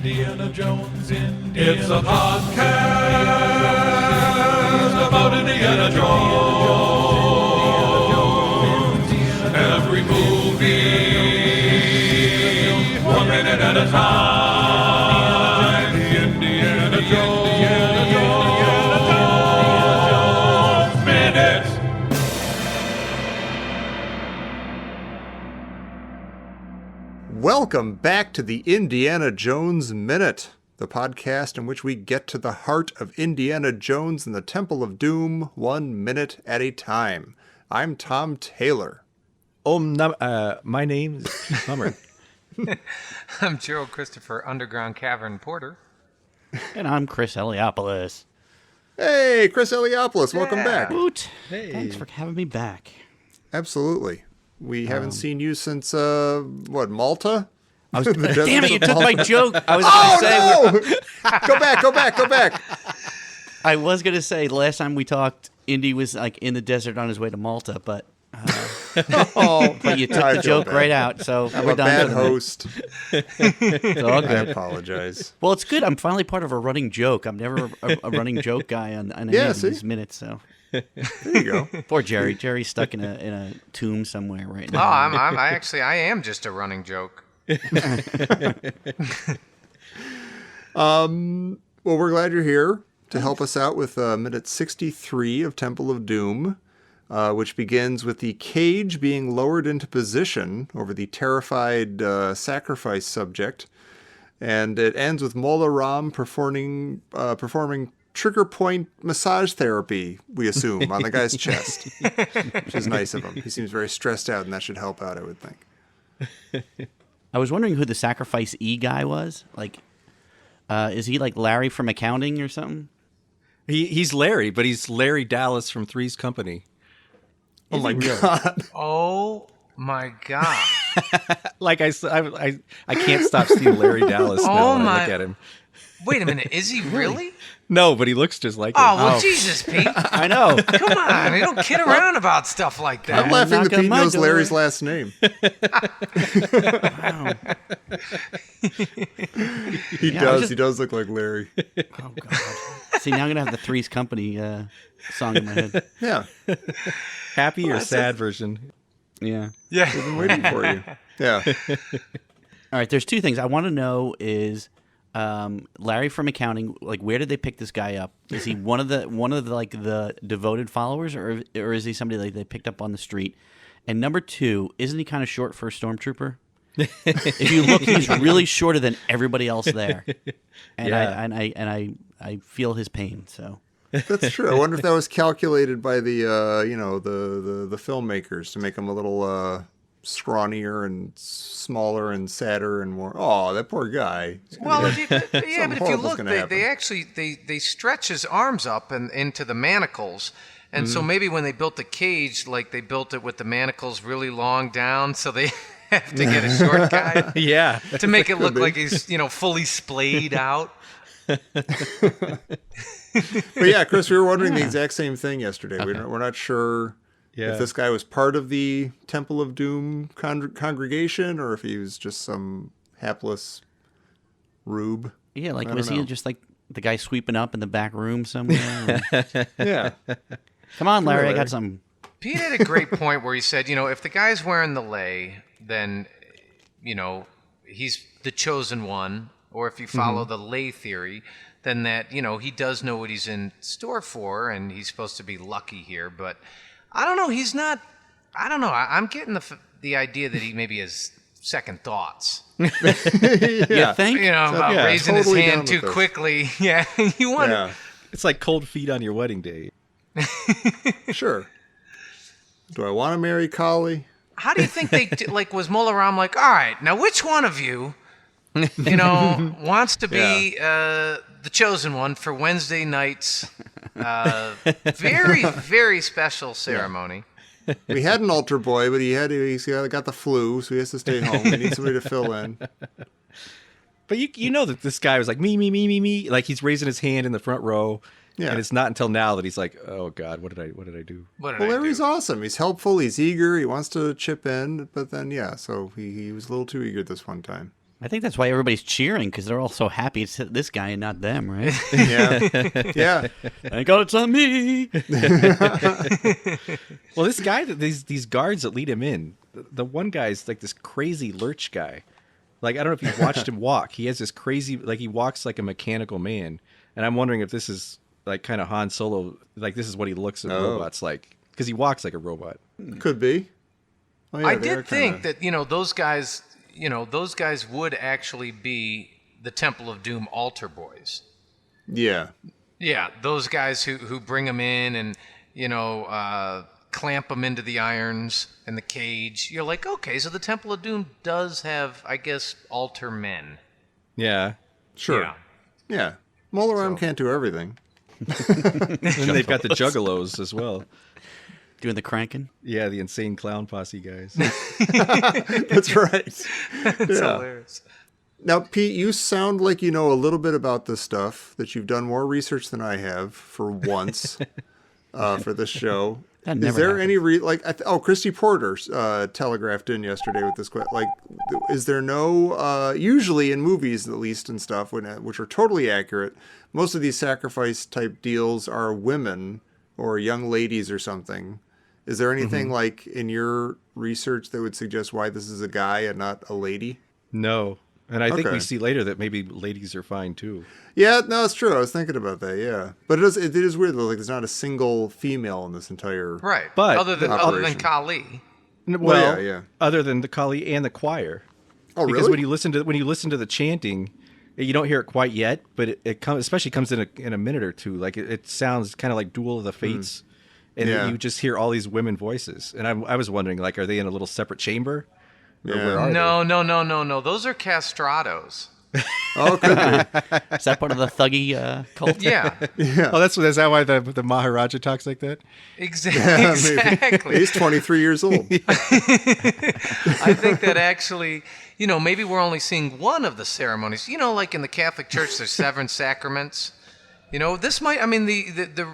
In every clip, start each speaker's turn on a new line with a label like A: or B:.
A: Indiana Jones, It's a podcast about Indiana Jones. Every movie, 1 minute at a time. Indiana Jones Minute.
B: Welcome back to the Indiana Jones Minute, the podcast in which we get to the heart of Indiana Jones and the Temple of Doom 1 minute at a time. I'm Tom Taylor.
C: My name is Keith Hummer.
D: I'm Gerald Christopher Underground Cavern Porter.
E: And I'm Chris Eliopoulos.
B: Hey, Chris Eliopoulos, welcome back.
E: Woot.
C: Hey.
E: Thanks for having me back.
B: Absolutely. We haven't seen you since, Malta?
E: I was,
B: The
E: damn it,
B: desert
E: you
B: of
E: took my
B: Malta.
E: joke. I was gonna say,
B: No! Go back.
E: I was going to say, last time we talked, Indy was like in the desert on his way to Malta, but you took
B: I
E: the
B: feel
E: joke
B: bad.
E: right out, so
B: I'm
E: we're
B: a
E: done.
B: bad
E: for the minute.
B: host.
E: It's all
B: I
E: good.
B: apologize.
E: Well, it's good. I'm finally part of a running joke. I'm never a running joke guy on any
B: Yeah,
E: of
B: see?
E: these minutes, so.
B: There you go.
E: Poor Jerry. Jerry's stuck in a tomb somewhere right
D: Oh,
E: now.
D: I am just a running joke.
B: Well, we're glad you're here to help us out with minute 63 of Temple of Doom, which begins with the cage being lowered into position over the terrified sacrifice subject, and it ends with Mola Ram performing trigger point massage therapy, we assume, on the guy's chest, which is nice of him. He seems very stressed out, and that should help out, I would think.
E: I was wondering who the Sacrifice E guy was. Like, is he like Larry from accounting or something?
C: He's Larry, but he's Larry Dallas from Three's Company.
B: Oh my God.
D: Oh my god.
C: Like I can't stop seeing Larry Dallas now when I look at him.
D: Wait a minute, is he really?
C: No, but he looks just like him.
D: Oh, well, Jesus, Pete.
E: I know.
D: Come on, you don't kid around about stuff like
B: I'm
D: that.
B: laughing that
E: knock on
B: Pete
E: my
B: knows
E: door.
B: Larry's last name.
E: Wow.
B: He
E: Yeah, I
B: does.
E: just-
B: He does look like Larry.
E: Oh God. See, now I'm gonna have the Three's Company song in my head.
B: Yeah.
C: Happy or sad version?
E: Yeah.
D: Yeah.
B: Been waiting for you. Yeah.
E: All right. There's two things I want to know. Is Larry from accounting, like, where did they pick this guy up? Is he one of the like the devoted followers, or is he somebody like they picked up on the street? And number two, isn't he kind of short for a stormtrooper? If you look, he's really shorter than everybody else there, and
C: Yeah.
E: I feel his pain. So
B: That's true. I wonder if that was calculated by the the filmmakers to make him a little scrawnier and smaller and sadder and more. Oh, that poor guy.
D: Well, but if you
B: horrible's
D: look,
B: gonna
D: they
B: happen.
D: actually they stretch his arms up and into the manacles, and so maybe when they built the cage, like they built it with the manacles really long down, so they have to get a short guy
C: Yeah.
D: to make it look like he's fully splayed out.
B: But yeah, Chris, we were wondering the exact same thing yesterday. We're not sure
C: Yeah.
B: if this guy was part of the Temple of Doom congregation or if he was just some hapless rube.
E: yeah, like
B: I
E: was
B: don't
E: he
B: know.
E: just like the guy sweeping up in the back room somewhere?
B: Yeah.
E: Come on, Larry, I
B: Larry.
E: got something.
D: Pete had a great point where he said, if the guy's wearing the lei, then he's the chosen one, or if you follow the lei theory, then that he does know what he's in store for, and he's supposed to be lucky here. But I don't know. He's not. I don't know. I'm getting the idea that he maybe has second thoughts.
E: You think?
D: About
B: yeah,
D: raising
B: totally
D: his
B: down
D: hand
B: with
D: too
B: this.
D: quickly. Yeah, you want.
B: Yeah.
C: It's like cold feet on your wedding day.
B: Sure. Do I want to marry Collie?
D: How do you think they was Mola Ram like? All right, now which one of you, wants to be the chosen one for Wednesday night's very very special ceremony?
B: We had an altar boy, but he's got the flu, so he has to stay home. We need somebody to fill in.
C: But you know that this guy was like, me. Like he's raising his hand in the front row.
B: Yeah.
C: And it's not until now that he's like, oh God, what did I do?
D: What did
B: Well,
D: I
B: Larry's
D: do?
B: awesome. He's helpful. He's eager. He wants to chip in. But then, yeah, so he was a little too eager this one time.
E: I think that's why everybody's cheering, because they're all so happy it's this guy and not them, right?
B: Yeah. Yeah.
E: Thank God it's not me.
C: Well, this guy, these guards that lead him in, the one guy's like this crazy lurch guy. Like, I don't know if you've watched him walk. He has this crazy, like, he walks like a mechanical man. And I'm wondering if this is like kind of Han Solo, like this is what he looks at robots like, because he walks like a robot.
B: Could be. Oh, yeah,
D: I
B: they are
D: did think
B: kinda-
D: that those guys would actually be the Temple of Doom altar boys.
B: Yeah.
D: Yeah, those guys who bring them in and clamp them into the irons and the cage. You're like, okay, so the Temple of Doom does have, I guess, altar men.
C: Yeah.
B: Sure.
D: Yeah.
B: Yeah. Molaram can't do everything.
C: And then they've got the Juggalos as well.
E: Doing the cranking.
C: Yeah, the insane clown posse guys.
B: That's right.
D: It's hilarious.
B: Now, Pete, you sound like you know a little bit about this stuff, that you've done more research than I have for once for this show.
E: That
B: Is
E: never
B: there any Christy Porter telegraphed in yesterday with this question. Like, is there no usually in movies, at least and stuff, which are totally accurate, most of these sacrifice type deals are women or young ladies or something. Is there anything like in your research that would suggest why this is a guy and not a lady?
C: No. And I think
B: Okay.
C: we see later that maybe ladies are fine too.
B: Yeah, no, it's true. I was thinking about that. Yeah, but it is weird though. Like, there's not a single female in this entire.
D: Right.
C: But
D: other than
B: operation.
D: Kali.
C: Well,
B: yeah.
C: other than the Kali and the choir.
B: Oh,
C: Because
B: really?
C: when you listen to the chanting, you don't hear it quite yet, but it comes in a minute or two. Like it sounds kind of like Duel of the Fates, and
B: Yeah.
C: you just hear all these women voices. And I was wondering, like, are they in a little separate chamber? Or
B: Yeah.
C: where are
D: No. Those are castrados.
B: Oh, it could be.
E: Is that part of the thuggy cult?
D: Yeah.
B: Yeah.
C: Oh, is that why the Maharaja talks like that?
D: Exactly.
B: He's 23 years old.
D: I think that actually, maybe we're only seeing one of the ceremonies. Like in the Catholic Church, there's 7 sacraments. This might, the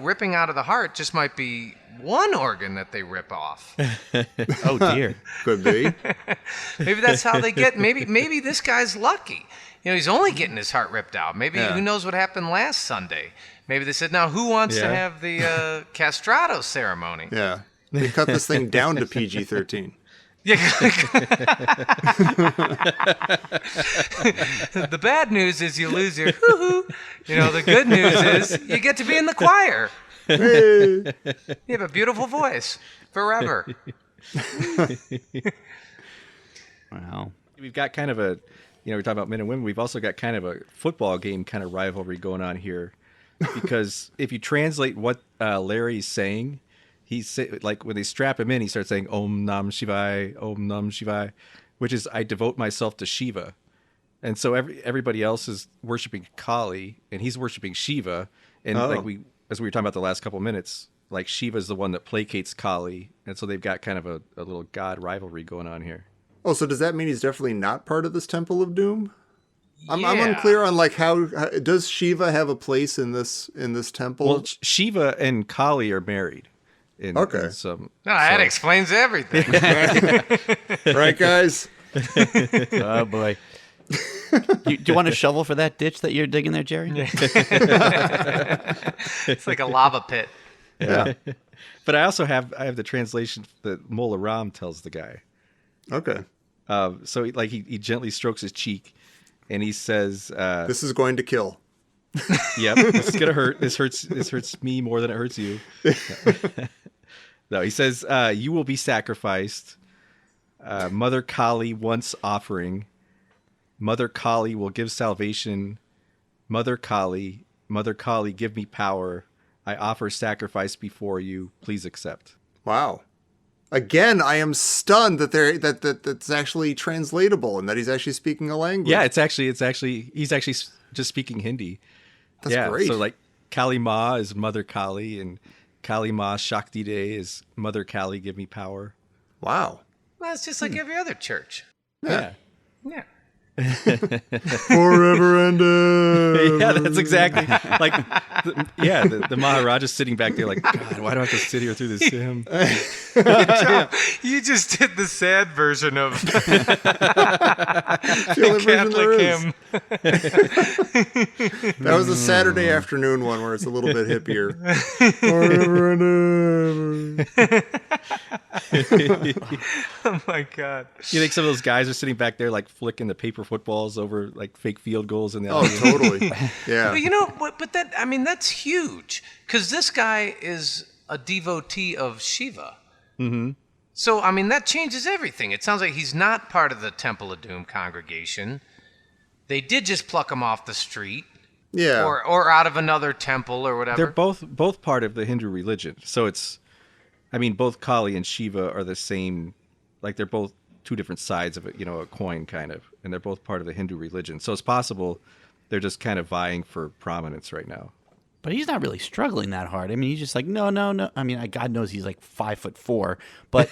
D: ripping out of the heart just might be one organ that they rip off.
E: Oh, dear.
B: Could be.
D: Maybe that's how they get, maybe this guy's lucky. He's only getting his heart ripped out. Maybe
B: Yeah.
D: who knows what happened last Sunday. Maybe they said, now who wants to
C: Yeah.
D: have the castrato ceremony?
B: Yeah. They cut this thing down to PG-13.
D: Yeah. The bad news is you lose your hoo-hoo. The good news is you get to be in the choir.
B: Hey.
D: You have a beautiful voice forever.
E: Wow.
C: We've got kind of a, we're talking about men and women. We've also got kind of a football game kind of rivalry going on here, because if you translate what Larry's saying, like when they strap him in, he starts saying Om Nam Shivai, Om Nam Shivai, which is I devote myself to Shiva, and so everybody else is worshiping Kali and he's worshiping Shiva, and as we were talking about the last couple minutes, like Shiva's the one that placates Kali, and so they've got kind of a little god rivalry going on here.
B: Oh, so does that mean he's definitely not part of this Temple of Doom? I'm
D: Yeah.
B: unclear on like how does Shiva have a place in this temple?
C: Well, Shiva and Kali are married.
B: Okay.
D: No, that explains everything.
B: Right, guys?
E: Oh, boy. Do you want a shovel for that ditch that you're digging there, Jerry?
D: It's like a lava pit.
B: Yeah.
C: But I have the translation that Mola Ram tells the guy.
B: Okay.
C: So he gently strokes his cheek, and he says,
B: This is going to kill.
C: "Yep, this is gonna hurt. This hurts me more than it hurts you." No, he says, "You will be sacrificed. Mother Kali once offering. Mother Kali will give salvation. Mother Kali, give me power. I offer sacrifice before you. Please accept."
B: Wow. Again, I am stunned that that's actually translatable and that he's actually speaking a language.
C: Yeah, he's actually just speaking Hindi.
B: That's great.
C: So like Kali Ma is Mother Kali, and Kali Ma Shakti Day is Mother Kali, give me power.
B: Wow.
D: Well, it's just like every other church.
C: Yeah.
D: Yeah.
B: Forever and ever.
C: Yeah, that's exactly like The Maharaja's sitting back there like, God, why do I have to sit here through this sim?
D: You just did the sad version of
B: The only version there
D: Catholic
B: is.
D: hymn.
B: That was a Saturday afternoon one where it's a little bit hippier.
D: Oh my God.
C: You think some of those guys are sitting back there like flicking the paper footballs over like fake field goals in the
B: Oh,
C: audience?
B: totally. Yeah.
D: But you know what? But that, I mean, that's huge because this guy is a devotee of Shiva. Mm-hmm. So I mean, that changes everything. It sounds like he's not part of the Temple of Doom congregation. They did just pluck him off the street,
B: Yeah.
D: or out of another temple or whatever.
C: They're both part of the Hindu religion. So it's, I mean, both Kali and Shiva are the same, like they're both two different sides of it, you know, a coin kind of, and they're both part of the Hindu religion. So it's possible they're just kind of vying for prominence right now.
E: But he's not really struggling that hard. I mean, he's just like, no. I mean, God knows he's like 5'4", but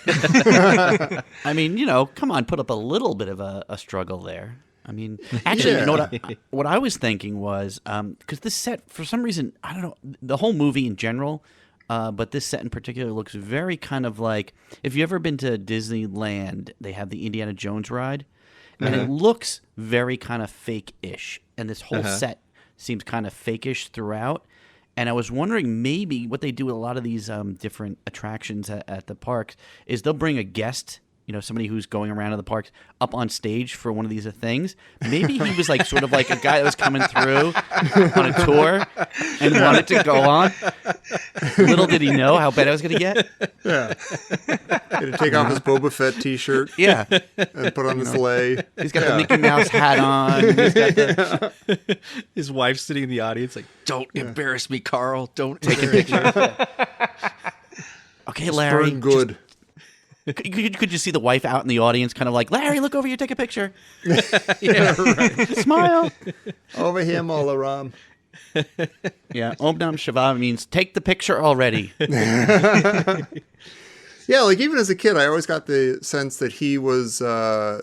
E: I mean, you know, come on, put up a little bit of a struggle there. I mean, actually, you know what I was thinking was, because this set, for some reason, I don't know, the whole movie in general, but this set in particular looks very kind of like, if you've ever been to Disneyland, they have the Indiana Jones ride, and it looks very kind of fake-ish, and this whole set seems kind of fake-ish throughout. And I was wondering maybe what they do with a lot of these different attractions at the parks is they'll bring a guest, you know, somebody who's going around to the parks up on stage for one of these things. Maybe he was like sort of like a guy that was coming through on a tour and wanted to go on. Little did he know how bad I was going to get.
B: Yeah. He had to take off his Boba Fett t-shirt
E: Yeah.
B: and put on the sleigh.
E: He's got the Mickey Mouse hat on. He's got the...
C: His wife's sitting in the audience like, don't embarrass me, Carl. Don't
E: Take a picture. Okay, Larry.
B: Burn good.
E: Could you see the wife out in the audience kind of like, Larry, look over here, take a picture.
C: Yeah, right.
E: Smile.
B: Over here, Mola Ram.
E: Yeah, Om Nam Shiva means take the picture already.
B: Yeah, like even as a kid, I always got the sense that he was, I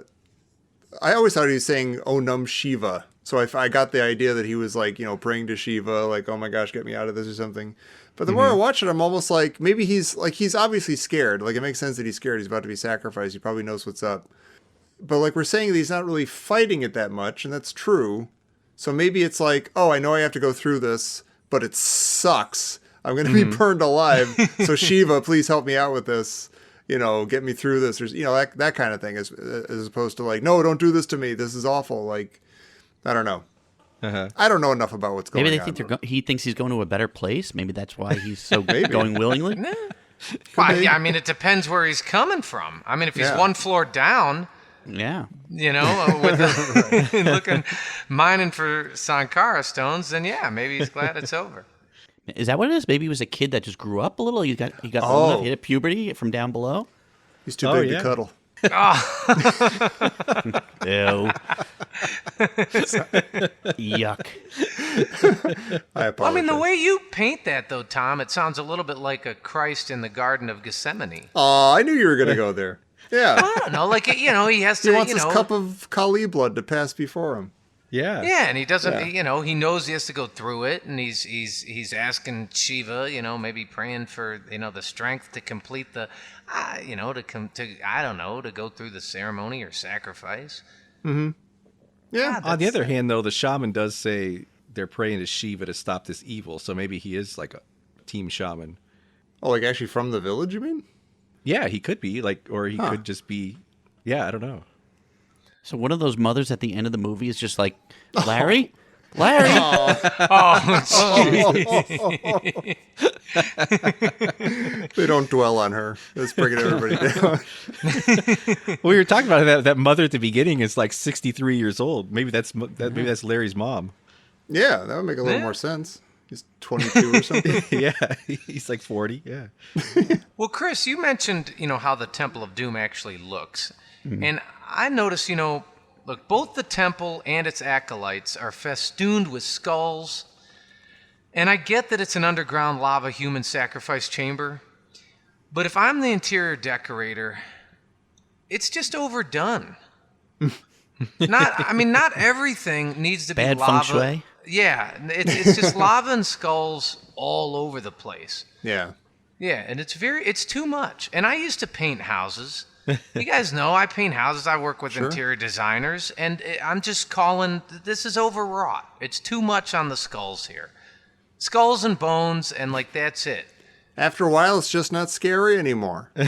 B: always thought he was saying "Oh Num Shiva." So I got the idea that he was like, you know, praying to Shiva, like, oh my gosh, get me out of this or something. But the more I watch it, I'm almost like, maybe he's obviously scared. Like, it makes sense that he's scared. He's about to be sacrificed. He probably knows what's up. But like we're saying, that he's not really fighting it that much, and that's true. So maybe it's like, oh, I know I have to go through this, but it sucks. I'm going to be burned alive. So Shiva, please help me out with this. You know, get me through this. Or, you know, that kind of thing, as opposed to like, no, don't do this to me. This is awful. Like, I don't know. I don't know enough about what's going on.
E: Maybe they think he thinks he's going to a better place. Maybe that's why he's so going willingly.
D: Well, yeah, I mean, it depends where he's coming from. I mean, if he's one floor down,
E: Yeah.
D: you know, with looking, mining for Sankara stones, then yeah, maybe he's glad it's over.
E: Is that what it is? Maybe he was a kid that just grew up a little. He got old enough, he hit puberty from down below.
B: He's too big to
C: yeah.
B: cuddle.
E: Ew. Yuck.
B: I apologize.
D: Well, I mean, the way you paint that, though, Tom, it sounds a little bit like a Christ in the Garden of Gethsemane.
B: Oh, I knew you were going to go there. Yeah.
D: I don't know, like, you know, he has to,
B: He wants
D: you
B: his
D: know.
B: cup of Kali blood to pass before him.
C: Yeah.
D: Yeah, and he doesn't,
B: Yeah.
D: you know, he knows he has to go through it, and he's asking Shiva, you know, maybe praying for, you know, the strength to complete the, you know, I don't know, to go through the ceremony or sacrifice.
B: Yeah.
C: On the other hand, though, the shaman does say they're praying to Shiva to stop this evil. So maybe he is like a team shaman.
B: Oh, like actually from the village, you mean?
C: Yeah, he could be like, or he could just be. Yeah, I don't know.
E: So one of those mothers at the end of the movie is just like, Larry? Larry?
B: They don't dwell on her. Let's bring everybody down.
C: We were talking about that mother at the beginning is like 63 years old. Maybe that's Larry's mom.
B: Yeah, that would make a little more sense. He's 22 or something.
C: Yeah, he's like 40. Yeah.
D: Well, Chris, you mentioned, you know, how the Temple of Doom actually looks. And I noticed, you know, look, both the temple and its acolytes are festooned with skulls. And I get that it's an underground lava human sacrifice chamber. But if I'm the interior decorator, it's just overdone. Not everything needs to be
E: Bad
D: lava.
E: feng shui?
D: Yeah, it's just lava and skulls all over the place.
B: Yeah.
D: Yeah, and it's too much. And I used to paint houses. You guys know I paint houses. I work with interior designers, and I'm just calling this is overwrought. It's too much on the skulls here. Skulls and bones, and like that's it.
B: After a while, it's just not scary anymore. You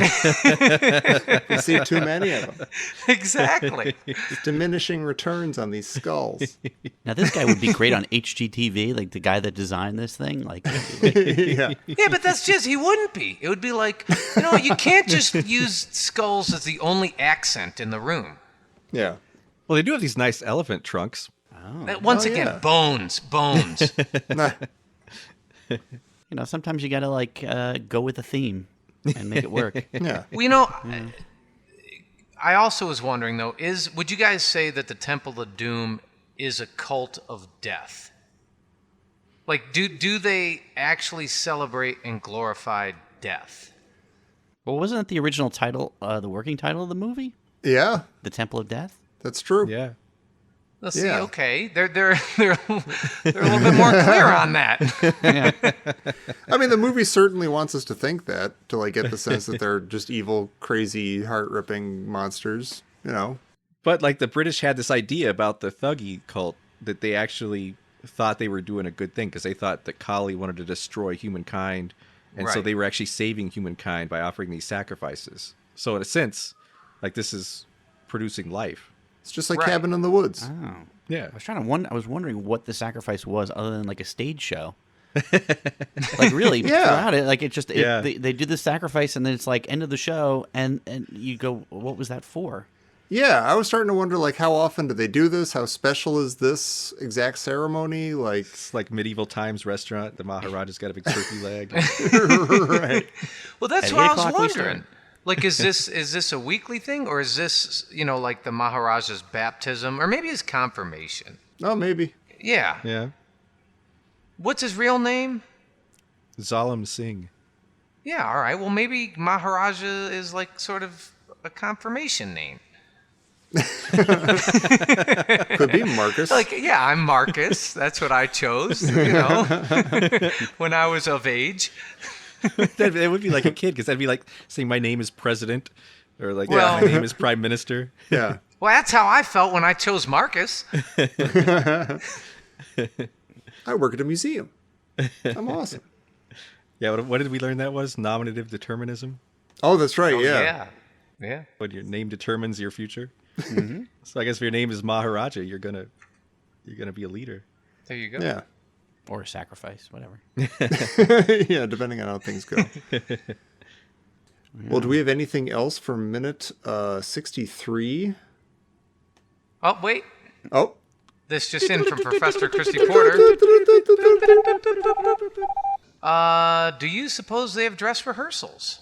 B: see too many of them.
D: Exactly.
B: It's diminishing returns on these skulls.
E: Now this guy would be great on HGTV, like the guy that designed this thing. Like,
B: Yeah.
D: Yeah, but that's just he wouldn't be. It would be like, you can't just use skulls as the only accent in the room.
B: Yeah.
C: Well, they do have these nice elephant trunks.
D: Once
B: Oh,
D: again,
B: yeah.
D: bones.
B: Nah.
E: sometimes you got to go with the theme and make it work.
B: Yeah.
D: Well, I also was wondering though, would you guys say that the Temple of Doom is a cult of death? Like, do they actually celebrate and glorify death?
E: Well, wasn't that the original title, the working title of the movie,
B: Yeah,
E: The Temple of Death?
B: that's true.
C: Yeah.
D: Let's see.
B: Yeah.
D: Okay, they're a little bit more clear on that.
E: Yeah.
B: I mean, the movie certainly wants us to think that, to like get the sense that they're just evil, crazy, heart-ripping monsters,
C: But like the British had this idea about the Thuggee cult that they actually thought they were doing a good thing because they thought that Kali wanted to destroy humankind. And so
D: Right.
C: they were actually saving humankind by offering these sacrifices. So in a sense, like this is producing life.
B: It's just like
D: Right.
B: Cabin in the Woods.
E: Oh.
C: Yeah.
E: I was wondering what the sacrifice was other than like a stage show. Like really,
B: Yeah.
E: throughout it, like
C: Yeah.
E: they do the sacrifice and then it's like end of the show and you go, what was that for?
B: Yeah, I was starting to wonder, like, how often do they do this? How special is this exact ceremony? Like,
C: It's like medieval times restaurant. The Maharaja's got a big turkey leg.
B: right.
D: Well, that's
E: At
D: what
E: 8
D: I was
E: o'clock we
D: wondering.
E: start.
D: Like, is this a weekly thing, or is this like the Maharaja's baptism, or maybe his confirmation?
B: Oh, maybe.
D: Yeah.
C: Yeah.
D: What's his real name?
C: Zalim Singh.
D: Yeah. All right. Well, maybe Maharaja is like sort of a confirmation name.
B: Could be Marcus.
D: Like, yeah, I'm Marcus. That's what I chose. When I was of age.
C: That would be like a kid because that'd be like saying my name is president or like
D: Well-
C: my name is prime minister.
B: yeah.
D: Well, that's how I felt when I chose Marcus.
B: I work at a museum. I'm awesome.
C: Yeah. What did we learn that was? Nominative determinism.
B: Oh, that's right.
D: Oh,
B: yeah.
D: Yeah.
C: When your name determines your future. So I guess if your name is Maharaja, you're gonna be a leader.
D: There you go.
B: Yeah.
E: Or a sacrifice, whatever.
B: Yeah, depending on how things go. Well, do we have anything else for minute 63?
D: Oh, wait.
B: Oh.
D: This just in from Professor Christy Porter. Do you suppose they have dress rehearsals?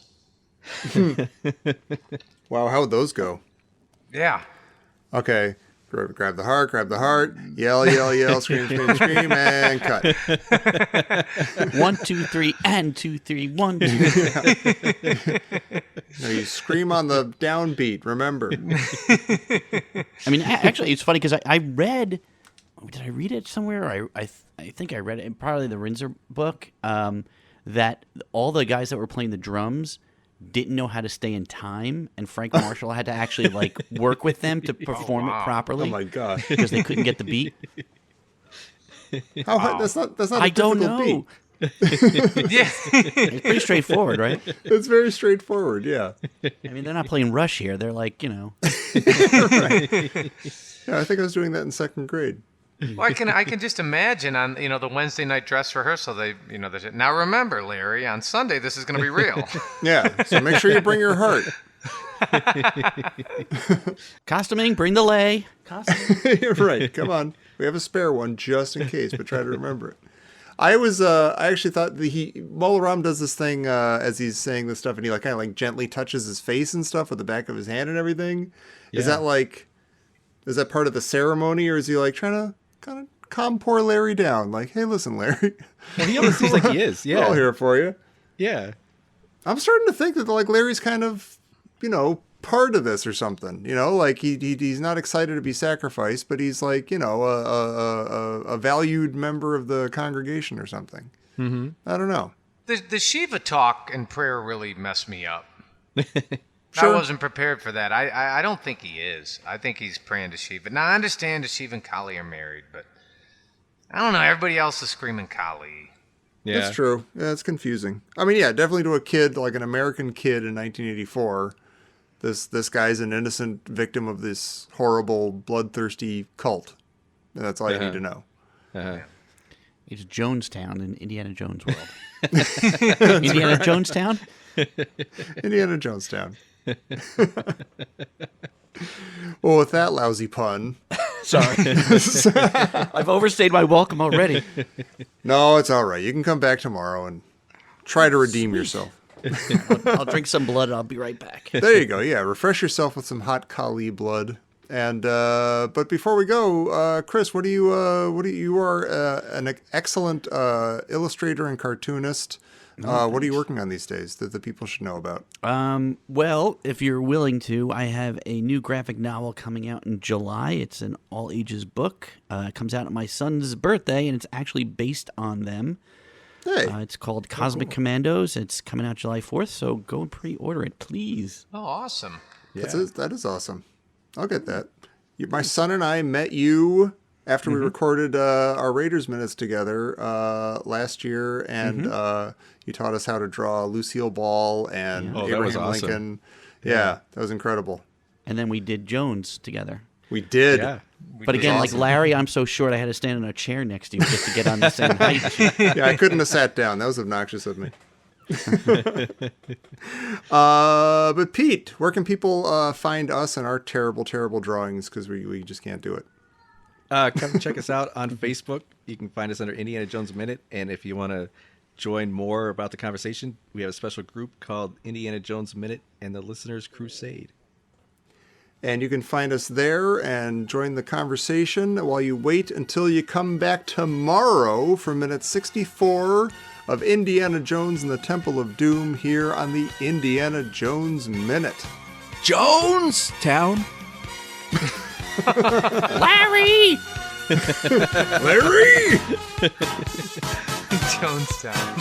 B: Wow, how would those go?
D: Yeah.
B: Okay. Grab the heart, yell, yell, yell, scream, scream, scream, and cut.
E: 1, 2, 3, and 2, 3, 1, 2.
B: No, you scream on the downbeat, remember.
E: I mean, actually, it's funny because I read. Did I read it somewhere? I think I read it in probably the Rinzer book. That all the guys that were playing the drums didn't know how to stay in time, and Frank Marshall had to actually like work with them to perform
D: wow.
E: it
B: Oh
E: properly
B: my gosh.
E: because they couldn't get the beat.
B: How hard, that's not a
E: I don't
B: difficult
E: know.
B: beat.
D: Yeah.
E: It's pretty straightforward, right?
B: It's very straightforward, yeah.
E: I mean, they're not playing Rush here. They're like,
B: Yeah, I think I was doing that in second grade.
D: Well, I can just imagine on the Wednesday night dress rehearsal they said, now remember, Larry, on Sunday this is going to be real.
B: Yeah, so make sure you bring your heart.
E: costuming, bring the lay.
B: You're right. Come on. We have a spare one just in case, but try to remember it. I actually thought Balaram does this thing as he's saying this stuff, and he like kind of like gently touches his face and stuff with the back of his hand and everything.
C: Yeah.
B: Is that part of the ceremony, or is he like trying to kind of calm poor Larry down? Like, hey, listen, Larry.
C: Well, he almost seems like he is.
B: We're all
C: Yeah.
B: here for you.
C: Yeah.
B: I'm starting to think that like Larry's kind of, part of this or something, like he's not excited to be sacrificed, but he's like, a valued member of the congregation or something. Mm-hmm. I don't know.
D: The Shiva talk and prayer really messed me up.
B: Sure.
D: I wasn't prepared for that. I don't think he is. I think he's praying to Shiva. Now, I understand that Shiva and Kali are married, but I don't know. Everybody else is screaming Kali.
C: Yeah.
B: That's true. Yeah, it's confusing. I mean, yeah, definitely to a kid, like an American kid in 1984, this guy's an innocent victim of this horrible, bloodthirsty cult. And that's all you need to know.
E: It's Jonestown in Indiana Jones world. Indiana
B: right.
E: Jonestown?
B: Indiana Jonestown. Well, with that lousy pun.
E: Sorry. I've overstayed my welcome already.
B: No, it's all right. You can come back tomorrow and try to redeem yourself.
E: I'll drink some blood and I'll be right back.
B: There you go. Yeah, refresh yourself with some hot Kali blood. And but before we go, Chris, what do you are an excellent illustrator and cartoonist. What are you working on these days that the people should know about?
E: Well, if you're willing to, I have a new graphic novel coming out in July. It's an all-ages book. It comes out on my son's birthday, and it's actually based on them.
B: Hey.
E: It's called Cosmic Commandos. It's coming out July 4th, so go and pre-order it, please.
D: Oh, awesome.
C: Yeah.
B: That is awesome. I'll get that. My son and I met you after we recorded our Raiders Minutes together last year, and you taught us how to draw Lucille Ball and
C: that
B: Abraham
C: was awesome.
B: Lincoln. Yeah, that was incredible.
E: And then we did Jones together.
B: We did.
C: Yeah.
E: But again, like Larry, I'm so short I had to stand in a chair next to you just to get on the same height.
B: Yeah, I couldn't have sat down. That was obnoxious of me. But Pete, where can people find us and our terrible, terrible drawings? Because we just can't do it.
C: Come check us out on Facebook. You can find us under Indiana Jones Minute. And if you want to join more about the conversation, we have a special group called Indiana Jones Minute and the Listeners Crusade.
B: And you can find us there and join the conversation while you wait until you come back tomorrow for minute 64 of Indiana Jones and the Temple of Doom here on the Indiana Jones Minute.
C: Jonestown!
E: Larry!
B: Larry!
D: Jonestown.